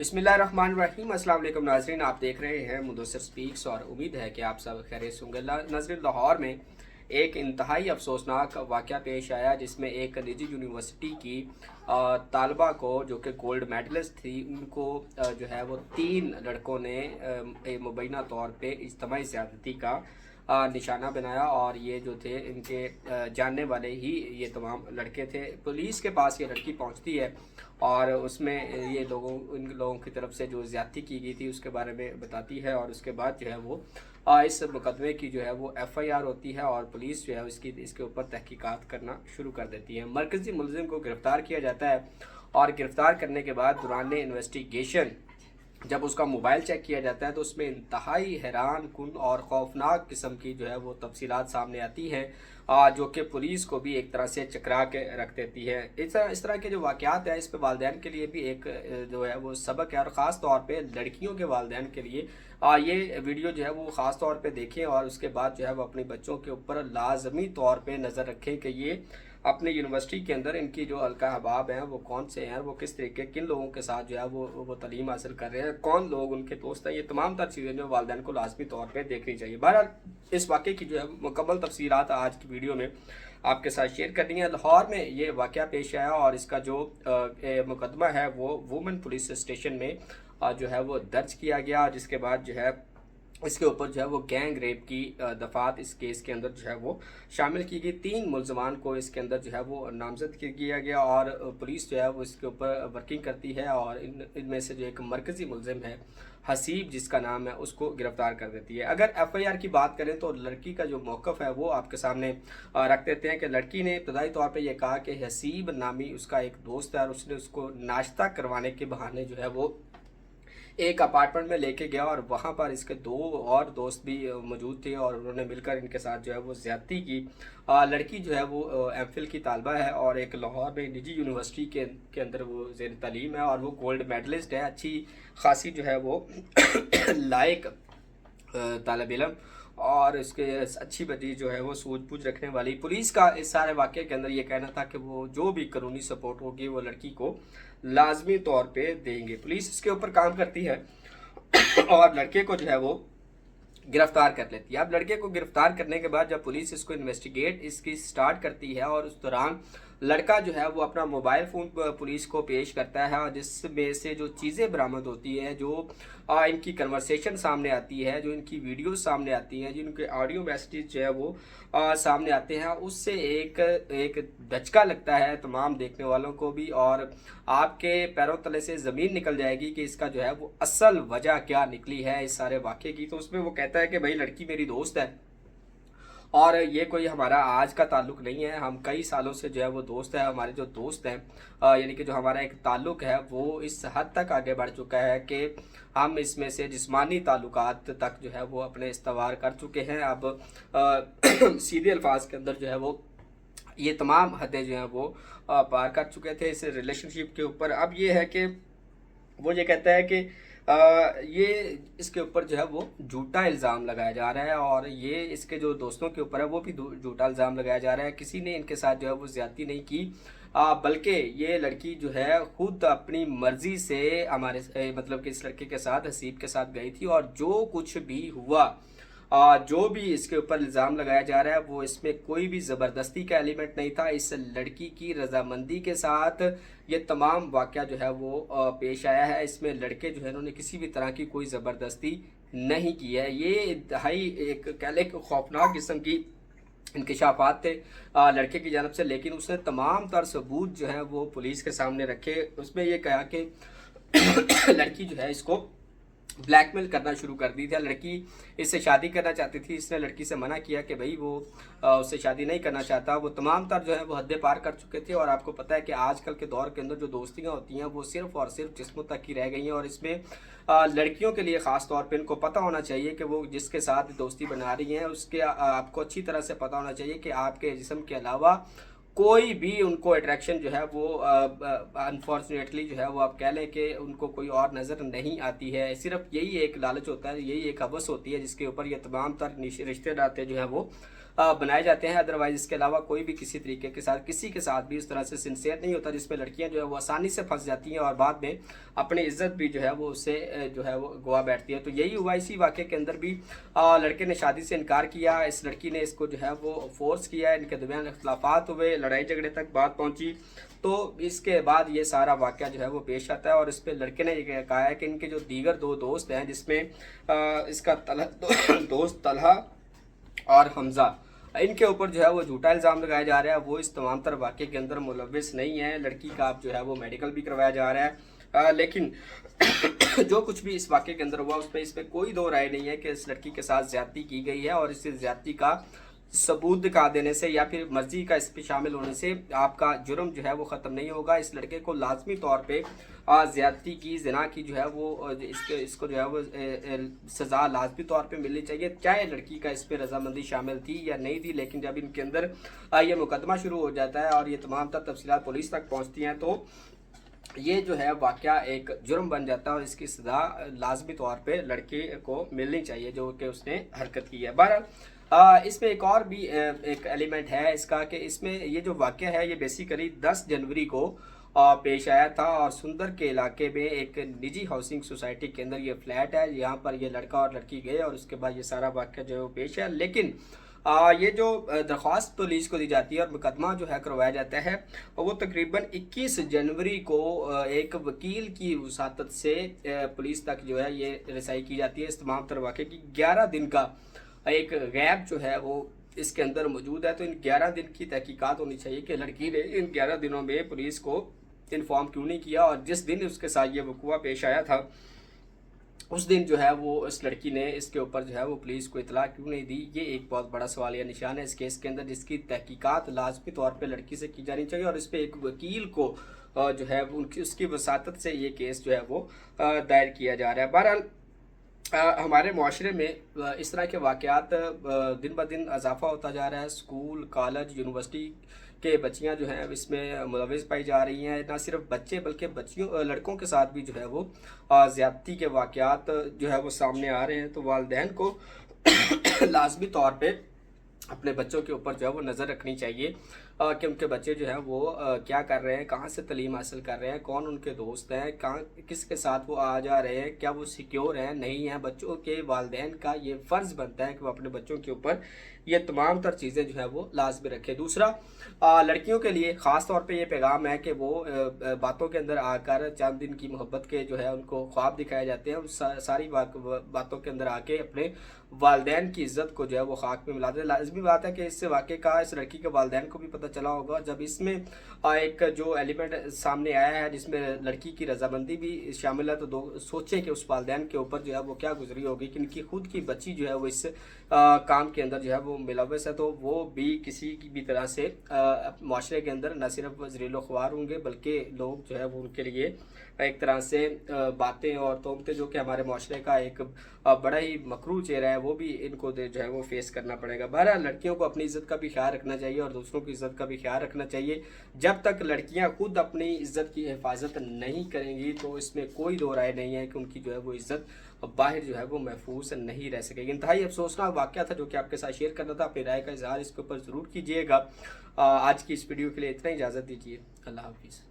बिस्मिल्लाहिर्रहमानिर्रहीम। अस्सलाम वालेकुम नाज़रीन, आप देख रहे हैं मुदस्सिर स्पीक्स और उम्मीद है कि आप सब खैरियत से होंगे। नाज़रीन, लाहौर में एक इंतहाई अफसोसनाक वाक़या पेश आया जिसमें एक निजी यूनिवर्सिटी की तालबा को, जो कि गोल्ड मेडलिस्ट थी, उनको जो है वो 3 लड़कों ने मुबैना तौर पे इज्तिमाई ज़्यादती का निशाना बनाया। और ये जो थे इनके जानने वाले ही ये तमाम लड़के थे। पुलिस के पास ये लड़की पहुंचती है और उसमें ये इन लोगों की तरफ से जो ज़्यादती की गई थी उसके बारे में बताती है। और उसके बाद जो है वो इस मुकदमे की जो है वो FIR होती है और पुलिस जो है इसके ऊपर तहकीकात करना शुरू कर देती है। मरकज़ी मुलज़िम को गिरफ़्तार किया जाता है और गिरफ़्तार करने के बाद दौरान इन्वेस्टिगेशन जब उसका मोबाइल चेक किया जाता है तो उसमें इंतहाई हैरान कुन और खौफनाक किस्म की जो है वो तफसीलात सामने आती हैं, जो कि पुलिस को भी एक तरह से चकरा के रख देती है। इस तरह के जो वाक़यात हैं, इस पे वालिदैन के लिए भी एक जो है वो सबक है और ख़ास तौर पे लड़कियों के वालिदैन के लिए ये वीडियो जो है वो ख़ास तौर पे देखें और उसके बाद जो है वो अपने बच्चों के ऊपर लाजमी तौर पे नज़र रखें कि ये अपने यूनिवर्सिटी के अंदर इनकी जो हल्का अहबाब हैं वो कौन से हैं, वो किस तरीके किन लोगों के साथ जो है वो तालीम हासिल कर रहे हैं, कौन लोग उनके दोस्त हैं। ये तमाम तर चीज़ें जो वालिदैन को लाजमी तौर पे देखनी चाहिए। बहरहाल इस वाक़े की जो है मुकम्मल तफसीलात आज की वीडियो में आपके साथ शेयर करनी है। लाहौर में ये वाक़या पेश आया और इसका जो मुकदमा है वो वुमेन पुलिस स्टेशन में जो है वो दर्ज किया गया, जिसके बाद जो है इसके ऊपर जो है वो गैंग रेप की दफ़ात इस केस के अंदर जो है वो शामिल की गई। 3 मुलजमान को इसके अंदर जो है वो नामजद किया गया और पुलिस जो है वो इसके ऊपर वर्किंग करती है और इनमें से जो एक मरकज़ी मुलजिम है हसीब जिसका नाम है, उसको गिरफ़्तार कर देती है। अगर FIR की बात करें तो लड़की का जो मौक़िफ़ है वो आपके सामने रख देते हैं कि लड़की ने इब्तदाई तौर पर यह कहा कि हसीब नामी उसका एक दोस्त है और उसने उसको नाश्ता करवाने के बहाने जो है वो एक अपार्टमेंट में लेके गया और वहाँ पर इसके 2 और दोस्त भी मौजूद थे और उन्होंने मिलकर इनके साथ जो है वो ज़्यादती की। लड़की जो है वो MPhil की तालबा है और एक लाहौर में निजी यूनिवर्सिटी के अंदर वो ज़ेर तालीम है और वो गोल्ड मेडलिस्ट है, अच्छी खासी जो है वो लायक तालिब इल्म और इसके अच्छी बदी जो है वो सूझबूझ रखने वाली। पुलिस का इस सारे वाक़े के अंदर ये कहना था कि वो जो भी कानूनी सपोर्ट होगी वो लड़की को लाजमी तौर पे देंगे। पुलिस इसके ऊपर काम करती है और लड़के को जो है वो गिरफ्तार कर लेती है। अब लड़के को गिरफ्तार करने के बाद जब पुलिस इसको इन्वेस्टिगेट इसकी स्टार्ट करती है और उस दौरान लड़का जो है वो अपना मोबाइल फ़ोन पुलिस को पेश करता है और जिसमें से जो चीज़ें बरामद होती हैं, जो इनकी कन्वर्सेशन सामने आती है, जो इनकी वीडियो सामने आती हैं, जिनके ऑडियो मैसेज जो है वो सामने आते हैं, उससे एक धचका लगता है तमाम देखने वालों को भी और आपके पैरों तले से ज़मीन निकल जाएगी कि इसका जो है वो असल वजह क्या निकली है इस सारे वाक़े की। तो उसमें वो कहता है कि भाई लड़की मेरी दोस्त है और ये कोई हमारा आज का ताल्लुक़ नहीं है, हम कई सालों से जो है वो दोस्त है। हमारे जो दोस्त हैं यानी कि जो हमारा एक ताल्लुक़ है वो इस हद तक आगे बढ़ चुका है कि हम इसमें से जिस्मानी ताल्लुकात तक जो है वो अपने इस्तवार कर चुके हैं। अब सीधे अल्फाज के अंदर जो है वो ये तमाम हदें जो हैं वो पार कर चुके थे इस रिलेशनशिप के ऊपर। अब ये है कि वो ये कहता है कि ये इसके ऊपर जो है वो झूठा इल्ज़ाम लगाया जा रहा है और ये इसके जो दोस्तों के ऊपर है वो भी झूठा इल्ज़ाम लगाया जा रहा है। किसी ने इनके साथ जो है वो ज़्यादती नहीं की, बल्कि ये लड़की जो है ख़ुद अपनी मर्ज़ी से हमारे मतलब कि इस लड़के के साथ हसीब के साथ गई थी और जो कुछ भी हुआ जो भी इसके ऊपर इल्ज़ाम लगाया जा रहा है वो इसमें कोई भी ज़बरदस्ती का एलिमेंट नहीं था। इस लड़की की रजामंदी के साथ ये तमाम वाक़या जो है वो पेश आया है। इसमें लड़के जो है उन्होंने किसी भी तरह की कोई ज़बरदस्ती नहीं की है। ये इंतहाई एक कह लें खौफनाक किस्म की इंकशाफात थे लड़के की जानब से, लेकिन उसने तमाम तर सबूत जो है वो पुलिस के सामने रखे। उसमें यह कहा कि लड़की जो है इसको ब्लैकमेल करना शुरू कर दी थी। लड़की इससे शादी करना चाहती थी, इसने लड़की से मना किया कि भाई वो उससे शादी नहीं करना चाहता। वो तमाम तर जो है वो हदें पार कर चुके थे और आपको पता है कि आजकल के दौर के अंदर जो दोस्तियाँ होती हैं वो सिर्फ़ और सिर्फ जिस्मों तक ही रह गई हैं और इसमें लड़कियों के लिए ख़ास तौर पे इनको पता होना चाहिए कि वो जिसके साथ दोस्ती बना रही हैं उसके आपको अच्छी तरह से पता होना चाहिए कि आपके जिस्म के अलावा कोई भी उनको अट्रैक्शन जो है वो अनफॉर्चुनेटली जो है वो आप कह लें कि उनको कोई और नज़र नहीं आती है। सिर्फ यही एक लालच होता है, यही एक हवस होती है जिसके ऊपर ये तमाम तर रिश्ते नाते जो है वो बनाए जाते हैं। अदरवाइज़ इसके अलावा कोई भी किसी तरीके के साथ किसी के साथ भी उस तरह से सिंसियर नहीं होता, जिसमें लड़कियां जो है वो आसानी से फंस जाती हैं और बाद में अपनी इज्जत भी जो है वो उससे जो है वो गवा बैठती है। तो यही हुआ इसी वाक़े के अंदर भी। लड़के ने शादी से इनकार किया, इस लड़की ने इसको जो है वो फोर्स किया, इनके दरमियान इख्तलाफात हुए, लड़ाई झगड़े तक बात पहुँची। तो इसके बाद ये सारा वाक़या जो है वो पेश आता है और इस पे लड़के ने ये कहा है कि इनके जो दीगर 2 दोस्त हैं, जिसमें इसका दोस्त तलहा और हमज़ा, इनके ऊपर जो है वो झूठा इल्ज़ाम लगाया जा रहा है। वो इस तमाम तर वाक़े के अंदर मुलव्विस नहीं है। लड़की का जो है वो मेडिकल भी करवाया जा रहा है, लेकिन जो कुछ भी इस वाक़े के अंदर हुआ इस पर कोई दो राय नहीं है कि इस लड़की के साथ ज़्यादती की गई है, और इस ज़्यादती का सबूत दिखा देने से या फिर मर्जी का इस पर शामिल होने से आपका जुर्म जो है वो ख़त्म नहीं होगा। इस लड़के को लाजमी तौर पे ज़्यादती की, ज़िना की जो है वो इसको जो है वो सज़ा लाजमी तौर पे मिलनी चाहिए, चाहे लड़की का इस पर रजामंदी शामिल थी या नहीं थी। लेकिन जब इनके अंदर ये मुकदमा शुरू हो जाता है और ये तमाम तफसीलात पुलिस तक पहुँचती हैं, तो ये जो है वाक़या एक जुर्म बन जाता है और इसकी सज़ा लाजमी तौर पे लड़के को मिलनी चाहिए जो कि उसने हरकत की है। बहरहाल इसमें एक और भी एक एलिमेंट है इसका कि इसमें ये जो वाक़या है ये बेसिकली 10 जनवरी को पेश आया था, और सुंदर के इलाके में एक निजी हाउसिंग सोसाइटी के अंदर ये फ्लैट है। यहाँ पर ये लड़का और लड़की गए और उसके बाद ये सारा वाक़या जो है वो पेश है। लेकिन ये जो दरख्वास्त पुलिस को दी जाती है और मुकदमा जो है करवाया जाता है, वो तकरीबन 21 जनवरी को एक वकील की वसातत से पुलिस तक जो है ये रसाई की जाती है। इस तमाम तर वाक़े की 11 दिन का एक गैप जो है वो इसके अंदर मौजूद है। तो इन 11 दिन की तहकीकात होनी चाहिए कि लड़की ने इन 11 दिनों में पुलिस को इन्फॉर्म क्यों नहीं किया, और जिस दिन उसके साथ ये वक़ुआ पेश आया था उस दिन जो है वो इस लड़की ने इसके ऊपर जो है वो पुलिस को इतला क्यों नहीं दी। ये एक बहुत बड़ा सवालिया निशान है इस केस के अंदर, जिसकी तहकीकात लाजमी तौर पे लड़की से की जानी चाहिए, और इस पर एक वकील को जो है उनकी उसकी वसातत से ये केस जो है वो दायर किया जा रहा है। बहरहाल हमारे माशरे में इस तरह के वाक़यात दिन ब दिन इजाफा होता जा रहा है। स्कूल, कॉलेज, यूनिवर्सिटी के बच्चियां जो हैं इसमें मुलविस पाई जा रही हैं। ना सिर्फ बच्चे बल्कि बच्चियों लड़कों के साथ भी जो है वो ज़्यादती के वाक़यात जो है वो सामने आ रहे हैं। तो वालिदैन को लाजमी तौर पे अपने बच्चों के ऊपर जो है वो नज़र रखनी चाहिए कि उनके बच्चे जो हैं वो क्या कर रहे हैं, कहाँ से तालीम हासिल कर रहे हैं, कौन उनके दोस्त हैं, कहाँ किसके साथ वो आ जा रहे हैं, क्या वो सिक्योर हैं नहीं हैं। बच्चों के वालिदैन का ये फ़र्ज़ बनता है कि वो अपने बच्चों के ऊपर ये तमाम तर चीज़ें जो है वो लाजमी रखें। दूसरा, लड़कियों के लिए ख़ास तौर पे ये पैगाम है कि वो बातों के अंदर आकर चंद दिन की मोहब्बत के जो है उनको ख्वाब दिखाए जाते हैं, उस सारी बातों के अंदर आके अपने वालिदैन की इज़्ज़त को जो है वो खाक में मिला दें। लाजमी बात है कि इस वाक़े का इस लड़की के वालिदैन को भी पता चला होगा। जब इसमें एक जो एलिमेंट सामने आया है जिसमें लड़की की रजामंदी भी शामिल है, तो सोचें कि उस वालिदैन के ऊपर जो है वो क्या गुजरी होगी कि इनकी खुद की बच्ची जो है वो इस काम के अंदर जो है वो मुलव्वस है। तो वो भी किसी की भी तरह से माशरे के अंदर न सिर्फ ज़रीलो ख्वार होंगे बल्कि लोग जो है वो उनके लिए एक तरह से बातें और तोहमतें जो कि हमारे माशरे का एक बड़ा ही मकरू चेहरा है वो भी इनको जो है वो फेस करना पड़ेगा। बहरहाल लड़कियों को अपनी इज़्ज़त का भी ख्याल रखना चाहिए और दूसरों की इज़्ज़त का भी ख्याल रखना चाहिए। जब तक लड़कियां खुद अपनी इज़्ज़त की हिफाजत नहीं करेंगी तो इसमें कोई दो राय नहीं है कि उनकी जो है वो इज़्ज़त बाहर जो है वो महफूज नहीं रह सकेगी। इंतहाई अफसोसनाक वाक़या था जो कि आपके साथ शेयर करना था। अपनी राय का इजहार इसके ऊपर ज़रूर कीजिएगा। आज की इस वीडियो के लिए इतना ही, इजाज़त दीजिए। अल्लाह हाफिज़।